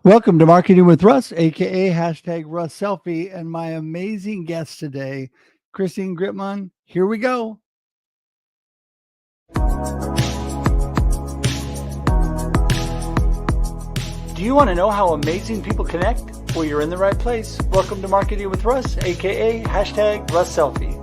Welcome to Marketing with Russ, aka hashtag Russ Selfie, and my amazing guest today, Christine Gritmon. Here we go. Do you want to know how amazing people connect? Well, you're in the right place. Welcome to Marketing with Russ, aka hashtag Russ Selfie.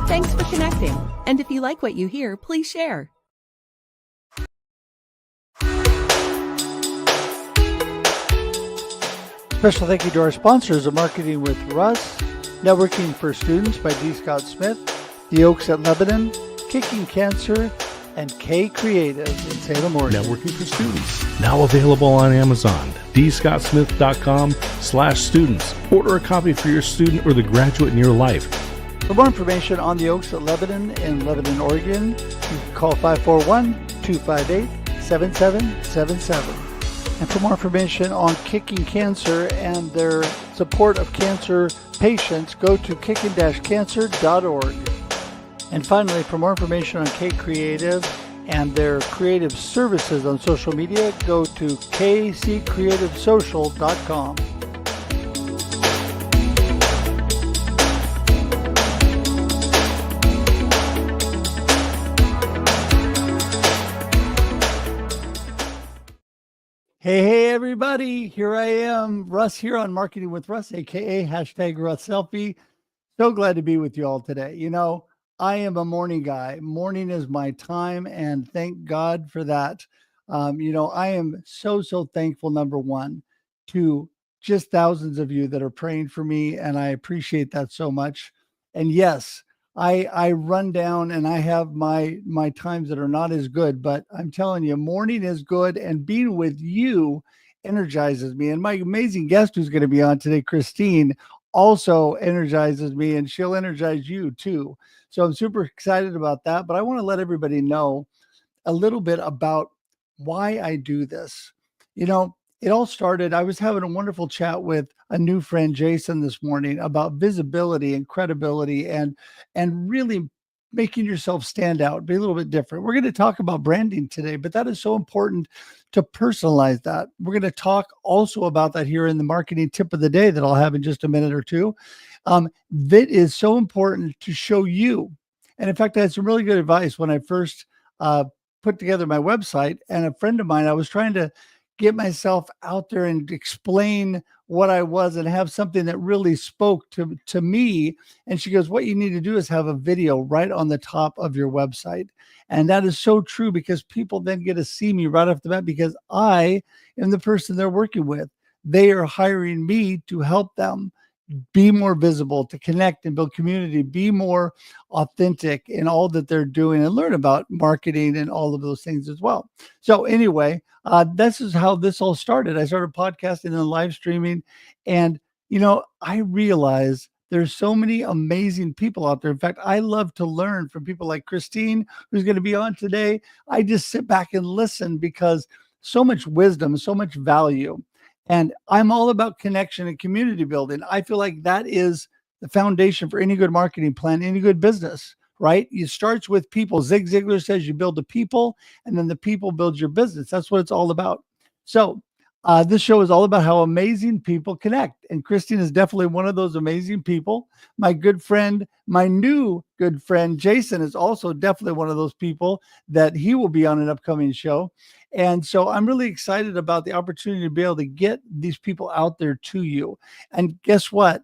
Thanks for connecting. And if you like what you hear, please share. Special thank you to our sponsors of Marketing with Russ, Networking for Students by D. Scott Smith, The Oaks at Lebanon, Kicking Cancer, and K Creative in Salem, Oregon. Networking for Students, now available on Amazon, dscottsmith.com/students. Order a copy for your student or the graduate in your life. For more information on the Oaks at Lebanon in Lebanon, Oregon, you can call 541-258-7777. And for more information on Kicking Cancer and their support of cancer patients, go to kicking-cancer.org. And finally, for more information on K Creative and their creative services on social media, go to kccreativesocial.com. Hey, everybody. Here I am, Russ, here on Marketing with Russ, aka hashtag Russ Selfie. So glad to be with you all today. You know, I am a morning guy. Morning is my time, and thank God for that. I am so thankful, number one, to just thousands of you that are praying for me, and I appreciate that so much. And yes, I run down and I have my times that are not as good, but I'm telling you, morning is good, and being with you energizes me. And my amazing guest who's going to be on today, Christine, also energizes me, and she'll energize you too. So I'm super excited about that. But I want to let everybody know a little bit about why I do this. You know, it all started, I was having a wonderful chat with a new friend, Jason, this morning about visibility and credibility and really making yourself stand out, be a little bit different. We're going to talk about branding today, but that is so important to personalize that. We're going to talk also about that here in the marketing tip of the day that I'll have in just a minute or two. That is so important to show you. And in fact, I had some really good advice when I first put together my website, and a friend of mine, I was trying to get myself out there and explain what I was and have something that really spoke to me. And she goes, what you need to do is have a video right on the top of your website. And that is so true, because people then get to see me right off the bat, because I am the person they're working with. They are hiring me to help them be more visible, to connect and build community, be more authentic in all that they're doing, and learn about marketing and all of those things as well. So anyway, this is how this all started. I started podcasting and live streaming, and I realized there's so many amazing people out there. In fact, I love to learn from people like Christine, who's going to be on today. I just sit back and listen, because so much wisdom, so much value. And I'm all about connection and community building. I feel like that is the foundation for any good marketing plan, any good business, right? It starts with people. Zig Ziglar says you build the people, and then the people build your business. That's what it's all about. So This show is all about how amazing people connect. And Christine is definitely one of those amazing people. My good friend, my new good friend, Jason, is also definitely one of those people that he will be on an upcoming show. And so I'm really excited about the opportunity to be able to get these people out there to you. And guess what?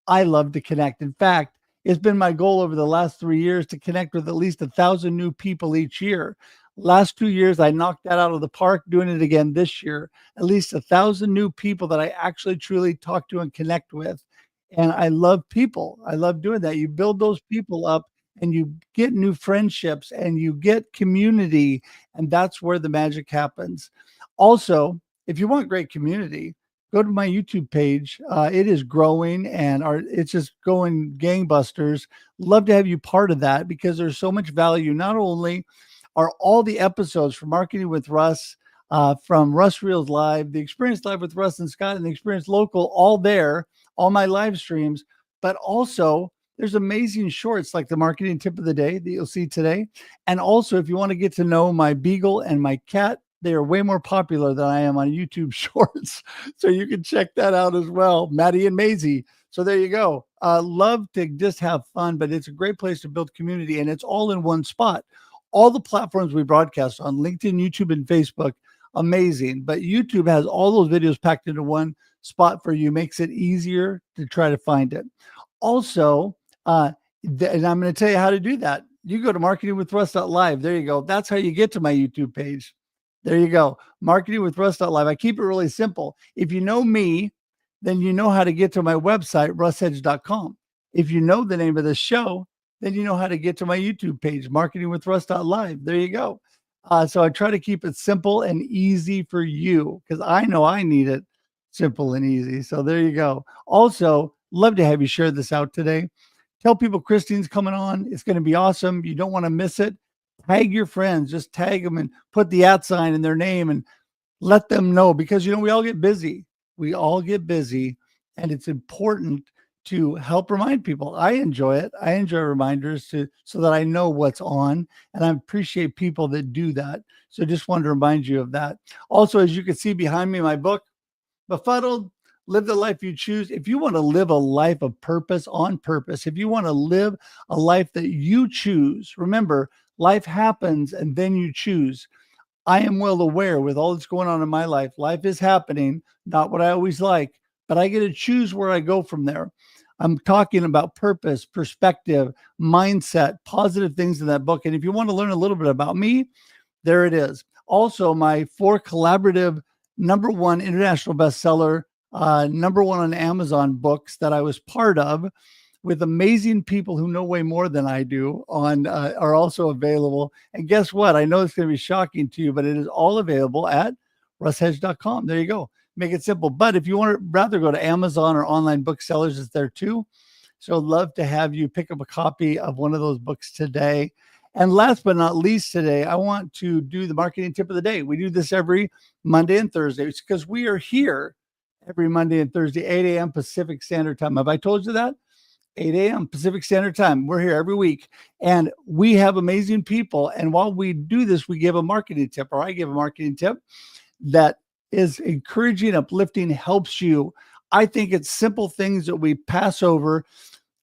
I love to connect. In fact, it's been my goal over the last 3 years to connect with at least 1,000 new people each year. Last 2 years, I knocked that out of the park, doing it again this year. At least 1,000 new people that I actually truly talk to and connect with. And I love people. I love doing that. You build those people up and you get new friendships and you get community. And that's where the magic happens. Also, if you want great community, go to my YouTube page. It is growing and it's just going gangbusters. Love to have you part of that because there's so much value. Not only are all the episodes from Marketing with Russ, from Russ Reels Live, the Experience Live with Russ and Scott, and the Experience Local, all there, all my live streams, but also there's amazing shorts like the marketing tip of the day that you'll see today. And also, if you want to get to know my beagle and my cat, they are way more popular than I am on YouTube shorts. So you can check that out as well, Maddie and Maisie. So there you go. Love to just have fun, but it's a great place to build community and it's all in one spot. All the platforms we broadcast on, LinkedIn, YouTube, and Facebook, amazing. But YouTube has all those videos packed into one spot for you, makes it easier to try to find it. Also, and I'm going to tell you how to do that. You go to marketingwithruss.live. There you go. That's how you get to my YouTube page. There you go. Marketingwithruss.live. I keep it really simple. If you know me, then you know how to get to my website, russedge.com. If you know the name of the show, then you know how to get to my YouTube page, marketingwithruss.live. There you go. So I try to keep it simple and easy for you because I know I need it simple and easy. So there you go. Also, love to have you share this out today. Tell people Christine's coming on. It's going to be awesome. You don't want to miss it. Tag your friends. Just tag them and put the @ sign in their name and let them know because, we all get busy. We all get busy and it's important to help remind people. I enjoy it. I enjoy reminders so that I know what's on and I appreciate people that do that. So just wanted to remind you of that. Also, as you can see behind me, my book, Befuddled, Live the Life You Choose. If you want to live a life of purpose on purpose, if you want to live a life that you choose, remember, life happens and then you choose. I am well aware with all that's going on in my life, life is happening, not what I always like, but I get to choose where I go from there. I'm talking about purpose, perspective, mindset, positive things in that book. And if you want to learn a little bit about me, there it is. Also, my 4 collaborative #1 international bestseller, #1 on Amazon books that I was part of with amazing people who know way more than I do are also available. And guess what? I know it's going to be shocking to you, but it is all available at russhedge.com. There you go. Make it simple. But if you want to rather go to Amazon or online booksellers, it's there too. So I'd love to have you pick up a copy of one of those books today. And last but not least today, I want to do the marketing tip of the day. We do this every Monday and Thursday because we are here every Monday and Thursday, 8 a.m. Pacific Standard Time. Have I told you that? 8 a.m. Pacific Standard Time. We're here every week and we have amazing people. And while we do this, we give a marketing tip, or I give a marketing tip that is encouraging, uplifting, helps you. I think it's simple things that we pass over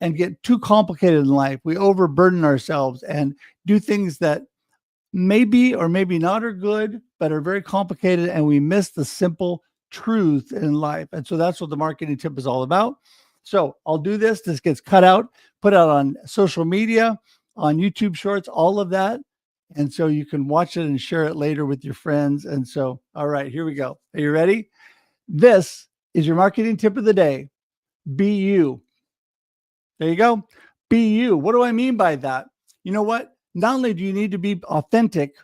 and get too complicated in life. We overburden ourselves and do things that maybe or maybe not are good, but are very complicated. And we miss the simple truth in life. And so that's what the marketing tip is all about. So I'll do this. This gets cut out, put out on social media, on YouTube Shorts, all of that. And so you can watch it and share it later with your friends. And so, all right, here we go. Are you ready? This is your marketing tip of the day. Be you. There you go. Be you. What do I mean by that? You know what? Not only do you need to be authentic,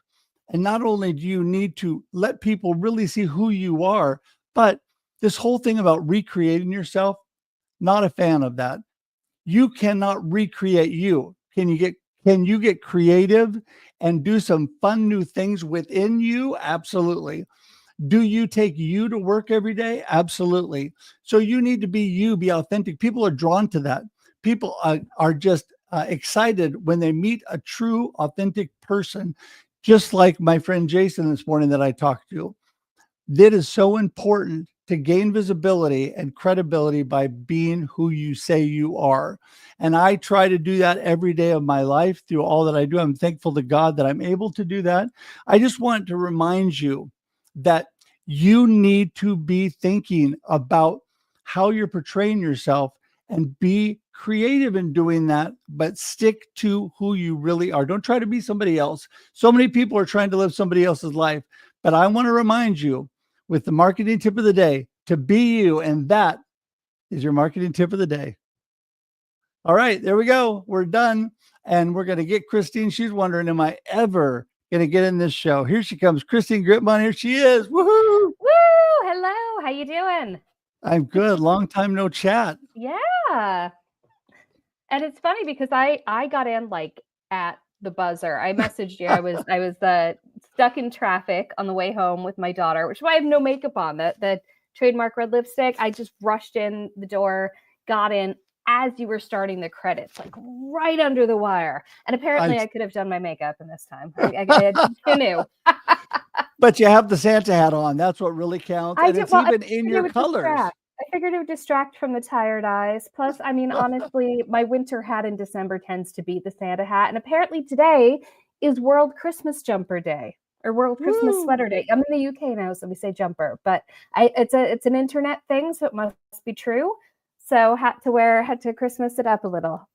and not only do you need to let people really see who you are, but this whole thing about recreating yourself, not a fan of that. You cannot recreate you. Can you get creative and do some fun new things within you? Absolutely. Do you take you to work every day? Absolutely. So you need to be you, be authentic. People are drawn to that. People are just excited when they meet a true, authentic person, just like my friend Jason this morning that I talked to. That is so important to gain visibility and credibility by being who you say you are. And I try to do that every day of my life through all that I do. I'm thankful to God that I'm able to do that. I just want to remind you that you need to be thinking about how you're portraying yourself and be creative in doing that, but stick to who you really are. Don't try to be somebody else. So many people are trying to live somebody else's life, but I want to remind you with the marketing tip of the day to be you. And that is your marketing tip of the day. All right, there we go. We're done. And we're going to get Christine. She's wondering, am I ever going to get in this show? Here she comes. Christine Gritmon. Here she is. Woohoo. Woo! Hello. How you doing? I'm good. Long time no chat. Yeah. And it's funny because I got in like at the buzzer. I messaged you. I was stuck in traffic on the way home with my daughter, which is why I have no makeup on. The trademark red lipstick. I just rushed in the door, got in as you were starting the credits, like right under the wire. And apparently I could have done my makeup in this time. I knew. But you have the Santa hat on. That's what really counts. And it's even in your colors. I figured it would distract from the tired eyes. Plus, I mean, honestly, my winter hat in December tends to beat the Santa hat. And apparently today is World Christmas Jumper Day or World Christmas Sweater Day. I'm in the UK now, so we say jumper. But it's an internet thing, so it must be true. So had to Christmas it up a little.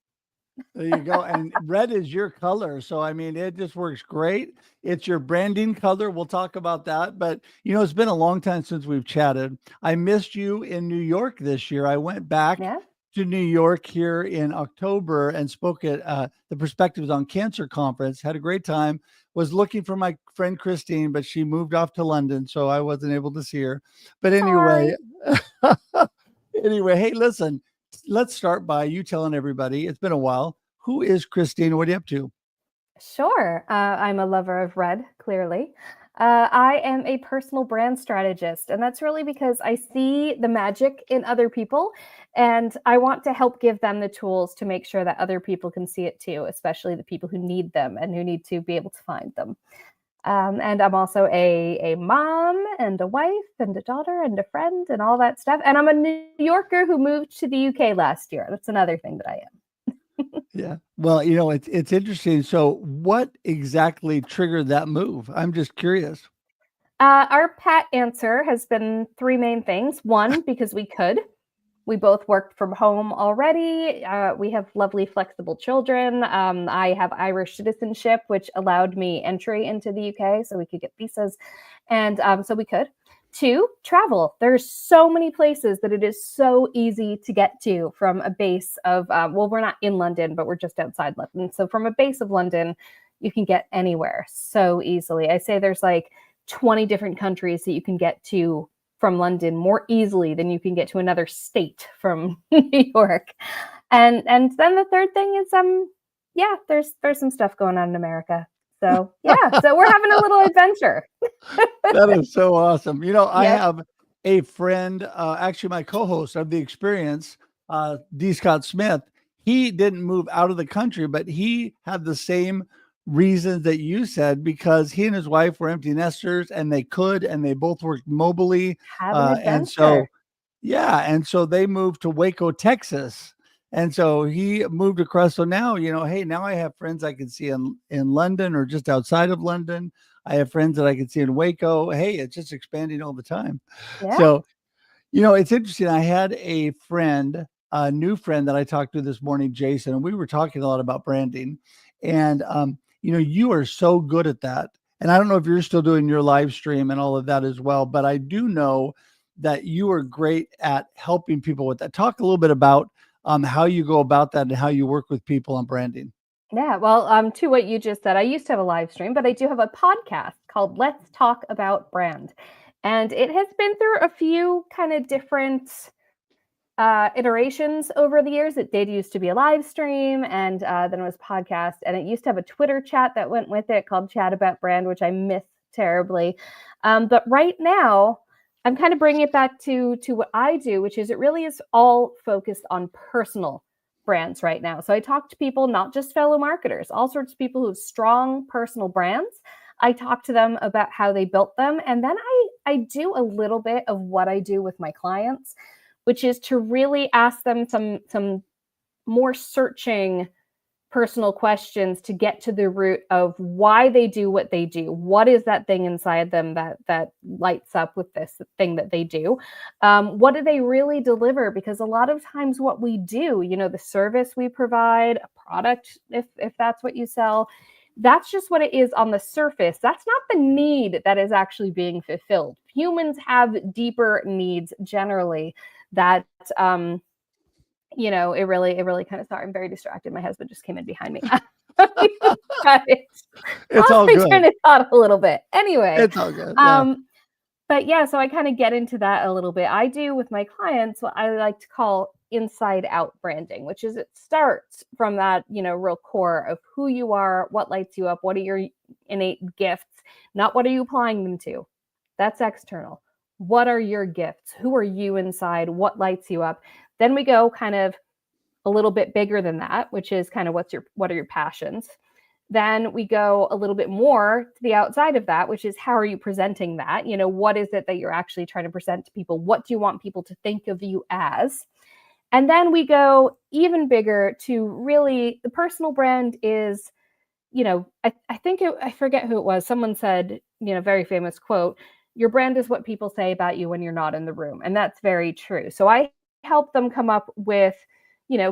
There you go. And red is your color. So, I mean, it just works great. It's your branding color. We'll talk about that. But, you know, it's been a long time since we've chatted. I missed you in New York this year. I went back to New York here in October and spoke at the Perspectives on Cancer conference. Had a great time. Was looking for my friend Christine, but she moved off to London, so I wasn't able to see her. But anyway, hey, listen. Let's start by you telling everybody, it's been a while. Who is Christine? What are you up to? Sure. I'm a lover of red, clearly. I am a personal brand strategist, and that's really because I see the magic in other people, and I want to help give them the tools to make sure that other people can see it too, especially the people who need them and who need to be able to find them. And I'm also a mom and a wife and a daughter and a friend and all that stuff. And I'm a New Yorker who moved to the UK last year. That's another thing that I am. Yeah. Well, you know, it's interesting. So what exactly triggered that move? I'm just curious. Our pat answer has been three main things. One, because we could. We both worked from home already. We have lovely, flexible children. I have Irish citizenship, which allowed me entry into the UK, so we could get visas. And so we could. Two, travel. There's so many places that it is so easy to get to from a base of, well, we're not in London, but we're just outside London. So from a base of London, you can get anywhere so easily. I say there's like 20 different countries that you can get to from London more easily than you can get to another state from New York. And then the third thing is there's some stuff going on in America. So so we're having a little adventure. That is so awesome. You know, I have a friend, actually my co-host of the experience, D. Scott Smith. He didn't move out of the country, but he had the same reasons that you said, because he and his wife were empty nesters and they both worked mobily. And so they moved to Waco, Texas. And so he moved across. So now, you know, hey, now I have friends I can see in London or just outside of London. I have friends that I can see in Waco. Hey, it's just expanding all the time. Yeah. So, you know, it's interesting. I had a new friend that I talked to this morning, Jason, and we were talking a lot about branding. And, you know, you are so good at that. And I don't know if you're still doing your live stream and all of that as well, but I do know that you are great at helping people with that. Talk a little bit about how you go about that and how you work with people on branding. Yeah, well, to what you just said, I used to have a live stream, but I do have a podcast called Let's Talk About Brand. And it has been through a few kind of different iterations over the years. It did used to be a live stream, and then it was podcast, and it used to have a Twitter chat that went with it called Chat About Brand, which I miss terribly. But right now, I'm kind of bringing it back to what I do, which is it really is all focused on personal brands right now. So I talk to people, not just fellow marketers, all sorts of people who have strong personal brands. I talk to them about how they built them, and then I do a little bit of what I do with my clients, which is to really ask them some more searching personal questions to get to the root of why they do what they do. What is that thing inside them that lights up with this thing that they do? What do they really deliver? Because a lot of times what we do, the service we provide, a product, if that's what you sell, that's just what it is on the surface. That's not the need that is actually being fulfilled. Humans have deeper needs generally that it really kind of, sorry, I'm very distracted. My husband just came in behind me. It's Lost all my good. train of thought a little bit. Anyway, It's all good. Yeah. but yeah, so I kind of get into that a little bit. I do with my clients what I like to call inside out branding, which is it starts from that, real core of who you are, what lights you up, what are your innate gifts, not what are you applying them to. That's external. What are your gifts? Who are you inside? What lights you up? Then we go kind of a little bit bigger than that, which is kind of what are your passions? Then we go a little bit more to the outside of that, which is how are you presenting that? What is it that you're actually trying to present to people? What do you want people to think of you as? And then we go even bigger to really the personal brand is, I forget who it was. Someone said, very famous quote, your brand is what people say about you when you're not in the room. And that's very true. So I help them come up with,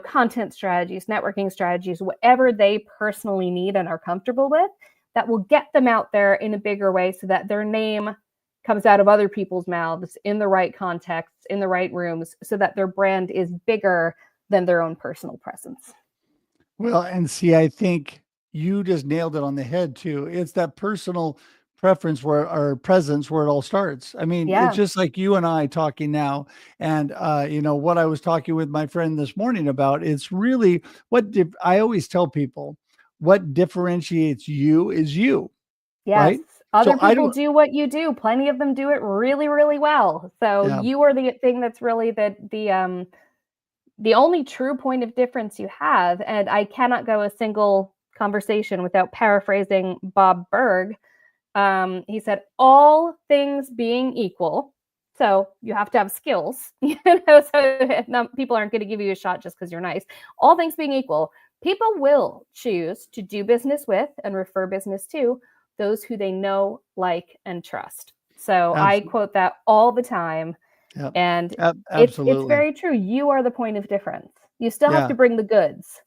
content strategies, networking strategies, whatever they personally need and are comfortable with that will get them out there in a bigger way so that their name comes out of other people's mouths in the right contexts, in the right rooms, so that their brand is bigger than their own personal presence. Well, and see, I think you just nailed it on the head too. It's that personal preference where our presence where it all starts. I mean, it's Yeah. just like you and I talking now. And what I was talking with my friend this morning about, it's really I always tell people what differentiates you is you, Yes. right? Other So I people don't, do what you do. Plenty of them do it really, really well. So yeah. you are the thing that's really the only true point of difference you have. And I cannot go a single conversation without paraphrasing Bob Berg. He said, all things being equal. So you have to have skills, so people aren't going to give you a shot just because you're nice. All things being equal, people will choose to do business with and refer business to those who they know, like, and trust. So I quote that all the time. Yeah, And it's absolutely. very true. You are the point of difference. You still have Yeah. to bring the goods,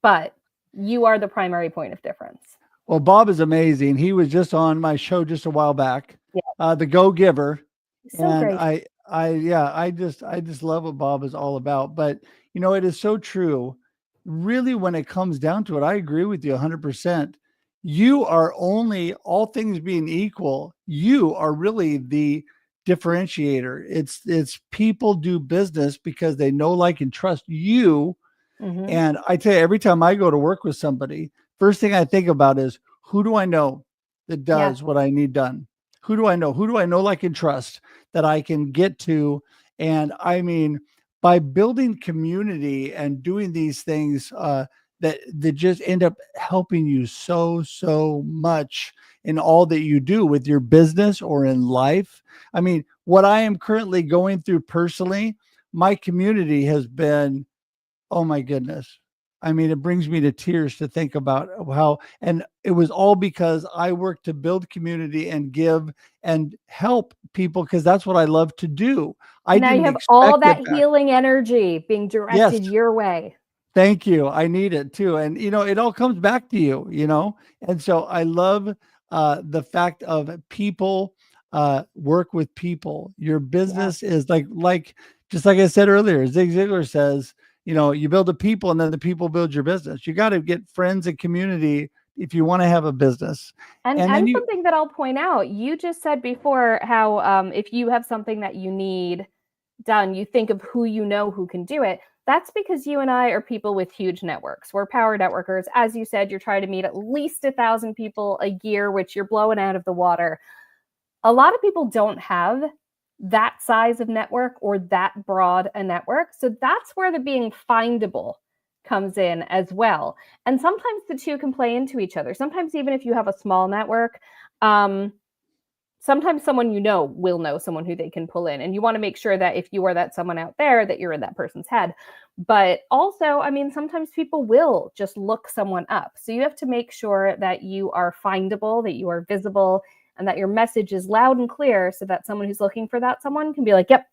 but you are the primary point of difference. Well, Bob is amazing. He was just on my show just a while back, Yeah. The Go Giver. So And great. I just love what Bob is all about. But it is so true. Really, when it comes down to it, I agree with you 100%. You are only, all things being equal, you are really the differentiator. It's people do business because they know, like, and trust you. Mm-hmm. And I tell you, every time I go to work with somebody, first thing I think about is, who do I know that does what I need done? Who do I know? Who do I know, like, and trust that I can get to? And I mean, by building community and doing these things that just end up helping you so much in all that you do with your business or in life. I mean, what I am currently going through personally, my community has been, oh my goodness. I mean, it brings me to tears to think about how, and it was all because I work to build community and give and help people because that's what I love to do. I Now you didn't have all expect that it back. healing energy being Yes, directed your way. thank you. I need it too. And, it all comes back to you. And so I love the fact of people work with people. Your business is just like I said earlier, Zig Ziglar says, you build a people and then the people build your business. You got to get friends and community if you want to have a business. And And then something that I'll point out, you just said before how if you have something that you need done, you think of who you know who can do it. That's because you and I are people with huge networks. We're power networkers. As you said, you're trying to meet at least 1,000 people a year, which you're blowing out of the water. A lot of people don't have that size of network or that broad a network. So that's where the being findable comes in as well. And sometimes the two can play into each other. Sometimes even if you have a small network, sometimes someone will know someone who they can pull in. And you want to make sure that if you are that someone out there, that you're in that person's head. But also, I mean, sometimes people will just look someone up. So you have to make sure that you are findable, that you are visible, and that your message is loud and clear so that someone who's looking for that someone can be like, yep,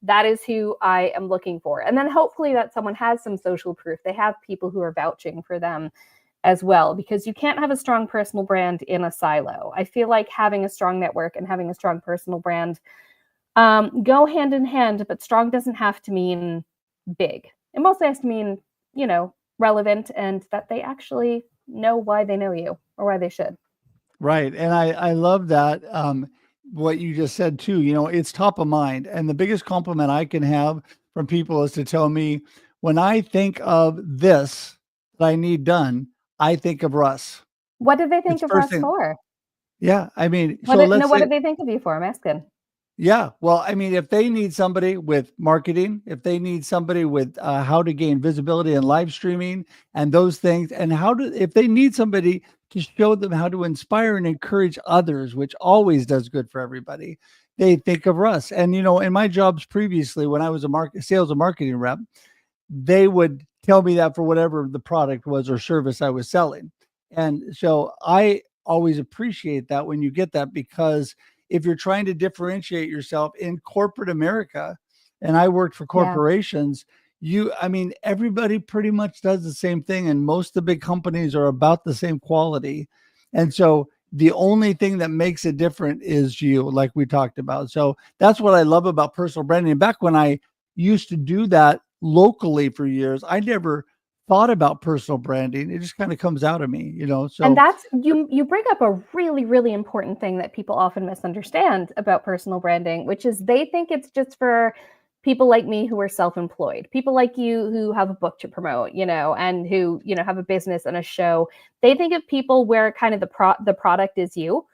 that is who I am looking for. And then hopefully that someone has some social proof. They have people who are vouching for them as well, because you can't have a strong personal brand in a silo. I feel like having a strong network and having a strong personal brand go hand in hand, but strong doesn't have to mean big. It mostly has to mean, relevant, and that they actually know why they know you or why they should. Right. And I love that. What you just said too, it's top of mind. And the biggest compliment I can have from people is to tell me, when I think of this that I need done, I think of Russ. What did they think It's of first Russ thing. for? Yeah. I mean, What so did, let's no, what say, did they think of you for? I'm asking. yeah. Well, I mean, if they need somebody with marketing, if they need somebody with how to gain visibility and live streaming and those things, and if they need somebody to show them how to inspire and encourage others, which always does good for everybody, they think of Russ. And, in my jobs previously, when I was a sales and marketing rep, they would tell me that for whatever the product was or service I was selling. And so I always appreciate that when you get that, because if you're trying to differentiate yourself in corporate America, and I worked for corporations, everybody pretty much does the same thing. And most of the big companies are about the same quality. And so the only thing that makes it different is you, like we talked about. So that's what I love about personal branding. And back when I used to do that locally for years, I never thought about personal branding. It just kind of comes out of me, so. And that's you bring up a really, really important thing that people often misunderstand about personal branding, which is they think it's just for people like me who are self-employed, people like you who have a book to promote, and who, have a business and a show. They think of people where kind of the product is you.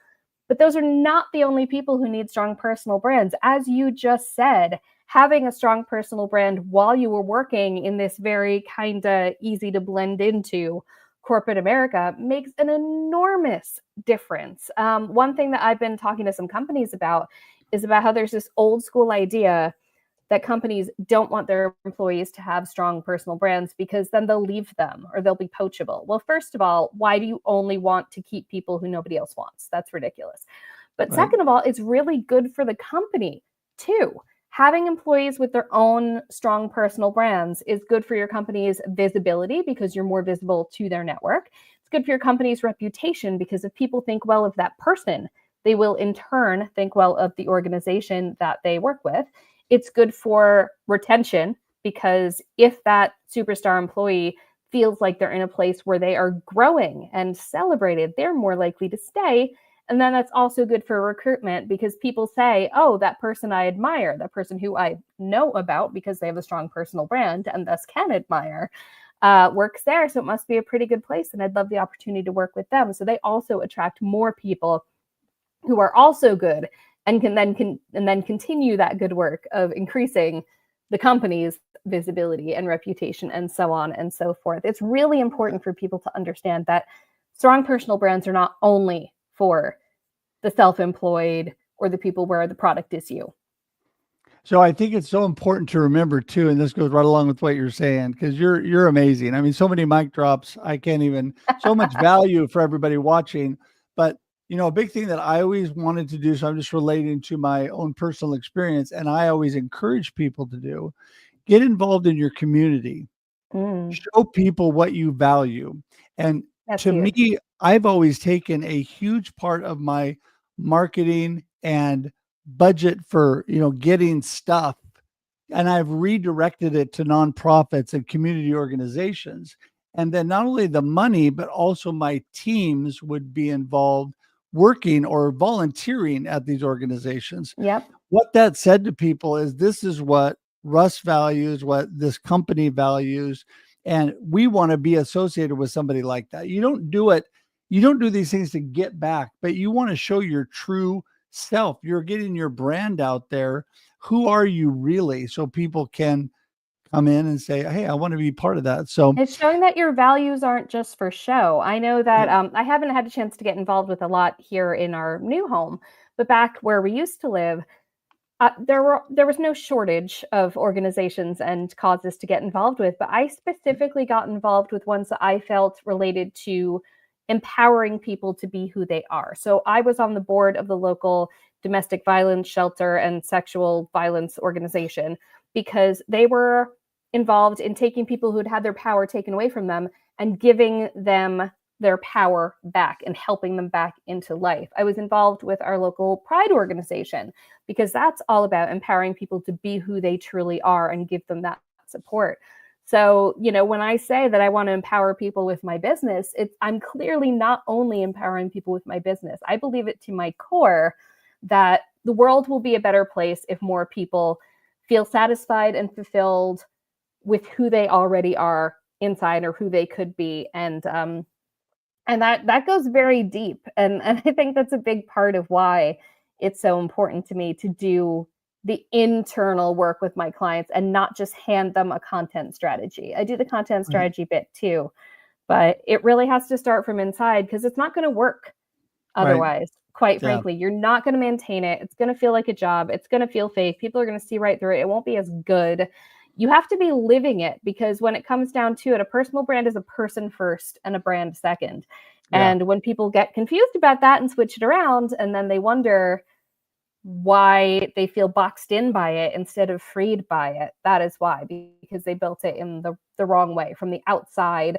But those are not the only people who need strong personal brands. As you just said, having a strong personal brand while you were working in this very kind of easy to blend into corporate America makes an enormous difference. One thing that I've been talking to some companies about is about how there's this old school idea that companies don't want their employees to have strong personal brands because then they'll leave them or they'll be poachable. Well, first of all, why do you only want to keep people who nobody else wants? That's ridiculous. But Right. Second of all, it's really good for the company too. Having employees with their own strong personal brands is good for your company's visibility because you're more visible to their network. It's good for your company's reputation because if people think well of that person, they will in turn think well of the organization that they work with. It's good for retention because if that superstar employee feels like they're in a place where they are growing and celebrated, they're more likely to stay. And then that's also good for recruitment because people say, oh, that person I admire, that person who I know about because they have a strong personal brand and thus can admire, works there. So it must be a pretty good place. And I'd love the opportunity to work with them. So they also attract more people who are also good and can then continue that good work of increasing the company's visibility and reputation and so on and so forth. It's really important for people to understand that strong personal brands are not only for the self-employed or the people where the product is you. So I think it's so important to remember too, and this goes right along with what you're saying, because you're amazing. I mean, so many mic drops, I can't even, so much value for everybody watching. But a big thing that I always wanted to do, so I'm just relating to my own personal experience, and I always encourage people to do, get involved in your community. Show people what you value. And That's to huge. me, I've always taken a huge part of my marketing and budget for, getting stuff, and I've redirected it to nonprofits and community organizations. And then not only the money, but also my teams would be involved working or volunteering at these organizations. Yep. What that said to people is this is what Russ values, what this company values, and we want to be associated with somebody like that. You don't do these things to get back, but you want to show your true self. You're getting your brand out there. Who are you really? So people can come in and say, hey, I want to be part of that. So It's showing that your values aren't just for show. I know that yeah. I haven't had a chance to get involved with a lot here in our new home, But back where we used to live, there was no shortage of organizations and causes to get involved with, but I specifically got involved with ones that I felt related to empowering people to be who they are. So I was on the board of the local domestic violence shelter and sexual violence organization because they were involved in taking people who'd had their power taken away from them and giving them their power back and helping them back into life. I was involved with our local pride organization because that's all about empowering people to be who they truly are and give them that support. So, when I say that I want to empower people with my business, I'm clearly not only empowering people with my business. I believe it to my core that the world will be a better place if more people feel satisfied and fulfilled with who they already are inside or who they could be. And that goes very deep. And I think that's a big part of why it's so important to me to do the internal work with my clients and not just hand them a content strategy. I do the content strategy bit too, but it really has to start from inside because it's not going to work otherwise. Quite frankly, you're not going to maintain it. It's going to feel like a job. It's going to feel fake. People are going to see right through it. It won't be as good. You have to be living it because when it comes down to it, a personal brand is a person first and a brand second. And when people get confused about that and switch it around, and then they wonder why they feel boxed in by it instead of freed by it, that is why, because they built it in the wrong way from the outside,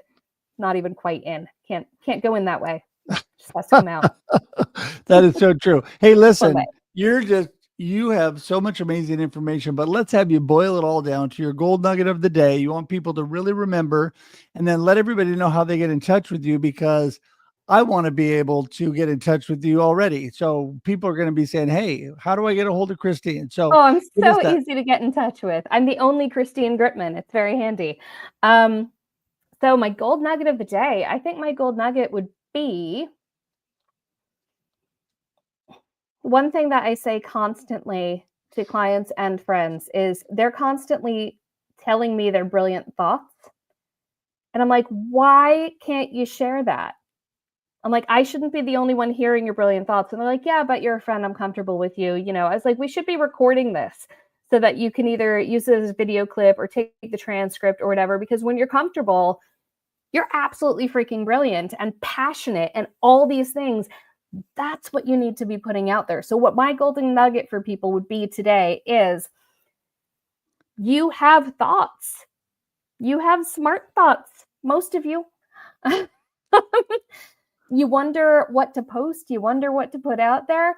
not even quite in. Can't go in that way. Just has to come out. That is so true. Hey, listen, you have so much amazing information, but let's have you boil it all down to your gold nugget of the day. You want people to really remember, and then let everybody know how they get in touch with you, because I want to be able to get in touch with you already. So people are going to be saying, hey, how do I get a hold of Christine? So I'm so easy to get in touch with. I'm the only Christine Gritmon. It's very handy. So my gold nugget of the day, I think my gold nugget would be one thing that I say constantly to clients and friends is they're constantly telling me their brilliant thoughts. And I'm like, why can't you share that? I'm like, I shouldn't be the only one hearing your brilliant thoughts. And they're like, yeah, but you're a friend. I'm comfortable with you. I was like, we should be recording this so that you can either use it as a video clip or take the transcript or whatever. Because when you're comfortable, you're absolutely freaking brilliant and passionate and all these things. That's what you need to be putting out there. So what my golden nugget for people would be today is you have thoughts. You have smart thoughts. Most of you. You wonder what to post. You wonder what to put out there.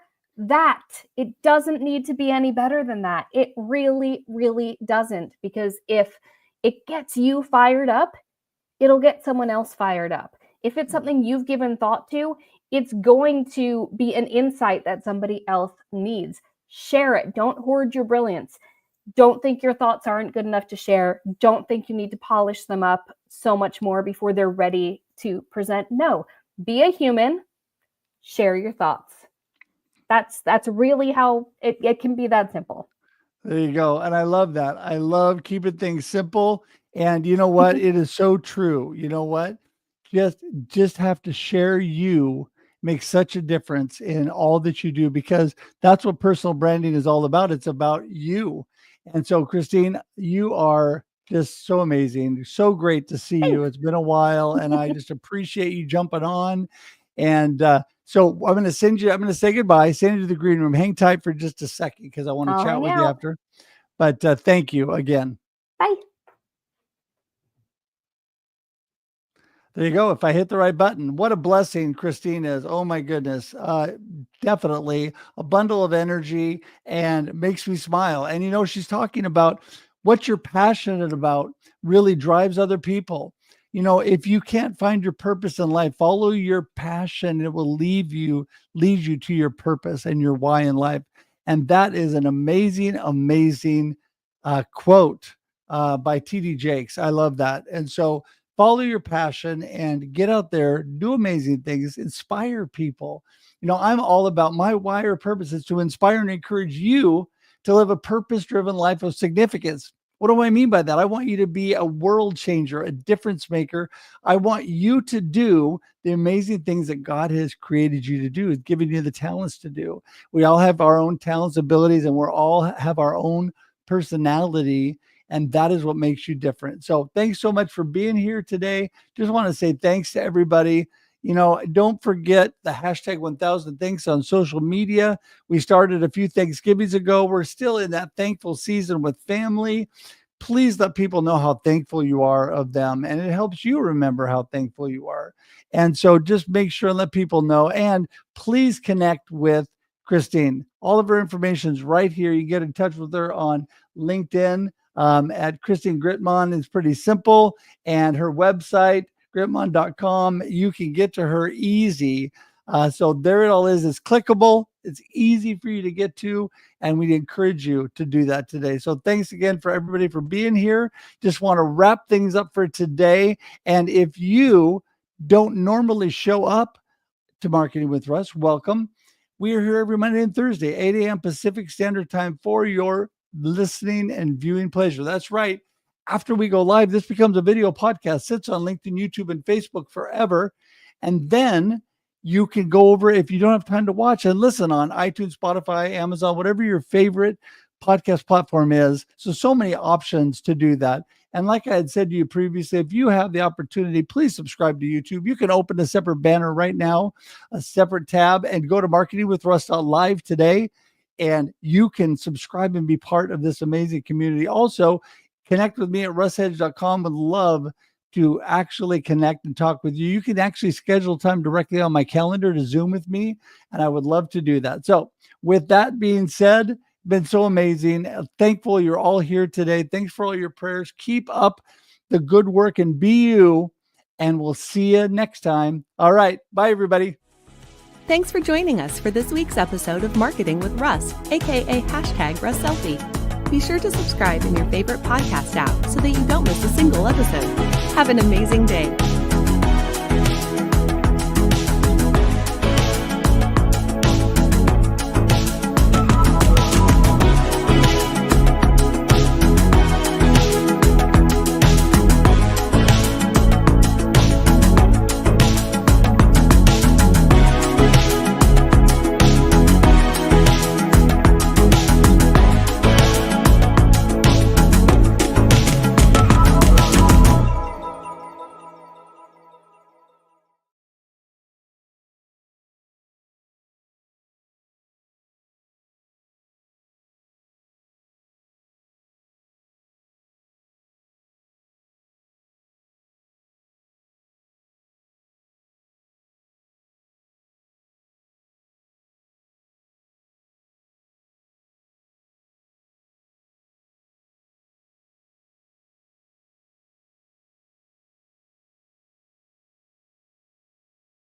It doesn't need to be any better than that. It really, really doesn't. Because if it gets you fired up, it'll get someone else fired up. If it's something you've given thought to, it's going to be an insight that somebody else needs. Share it. Don't hoard your brilliance. Don't think your thoughts aren't good enough to share. Don't think you need to polish them up so much more before they're ready to present. No, be a human. Share your thoughts. That's really how it can be that simple. There you go. And I love that. I love keeping things simple. And you know what? It is so true. You know what? Just have to share you makes such a difference in all that you do, because that's what personal branding is all about. It's about you. And so, Christine, you are just so amazing. So great to see you. It's been a while, and I just appreciate you jumping on. And so I'm going to say goodbye, send you to the green room. Hang tight for just a second because I want to chat with you after. But thank you again. Bye. There you go. If I hit the right button, what a blessing Christine is. Oh my goodness. Definitely a bundle of energy and makes me smile. And she's talking about what you're passionate about really drives other people. If you can't find your purpose in life, follow your passion. It will lead you to your purpose and your why in life. And that is an amazing, amazing quote by T.D. Jakes. I love that. And so follow your passion and get out there, do amazing things, inspire people. I'm all about my why or purpose is to inspire and encourage you to live a purpose-driven life of significance. What do I mean by that? I want you to be a world changer, a difference maker. I want you to do the amazing things that God has created you to do, has given you the talents to do. We all have our own talents, abilities, and we're all have our own personality. And that is what makes you different. So thanks so much for being here today. Just want to say thanks to everybody. Don't forget the hashtag 1000 thanks on social media. We started a few Thanksgivings ago. We're still in that thankful season with family. Please let people know how thankful you are of them. And it helps you remember how thankful you are. And so just make sure and let people know. And please connect with Christine. All of her information is right here. You get in touch with her on LinkedIn at Christine Gritmon. It's pretty simple. And her website, Gritmon.com, you can get to her easy. So there it all is. It's clickable. It's easy for you to get to. And we encourage you to do that today. So thanks again for everybody for being here. Just want to wrap things up for today. And if you don't normally show up to Marketing with Russ, welcome. We are here every Monday and Thursday, 8 a.m. Pacific Standard Time for your listening and viewing pleasure. That's right. After we go live, this becomes a video podcast, sits on LinkedIn, YouTube, and Facebook forever. And then you can go over, if you don't have time to watch, and listen on iTunes, Spotify, Amazon, whatever your favorite podcast platform is. So many options to do that. And like I had said to you previously, if you have the opportunity, please subscribe to YouTube. You can open a separate banner right now, a separate tab, and go to marketingwithruss.live today. And you can subscribe and be part of this amazing community. Also, connect with me at russedge.com. Would love to actually connect and talk with you. You can actually schedule time directly on my calendar to Zoom with me, and I would love to do that. So with that being said, been so amazing. Thankful you're all here today. Thanks for all your prayers. Keep up the good work and be you, and we'll see you next time. All right. Bye, everybody. Thanks for joining us for this week's episode of Marketing with Russ, aka hashtag Russ Selfie. Be sure to subscribe in your favorite podcast app so that you don't miss a single episode. Have an amazing day.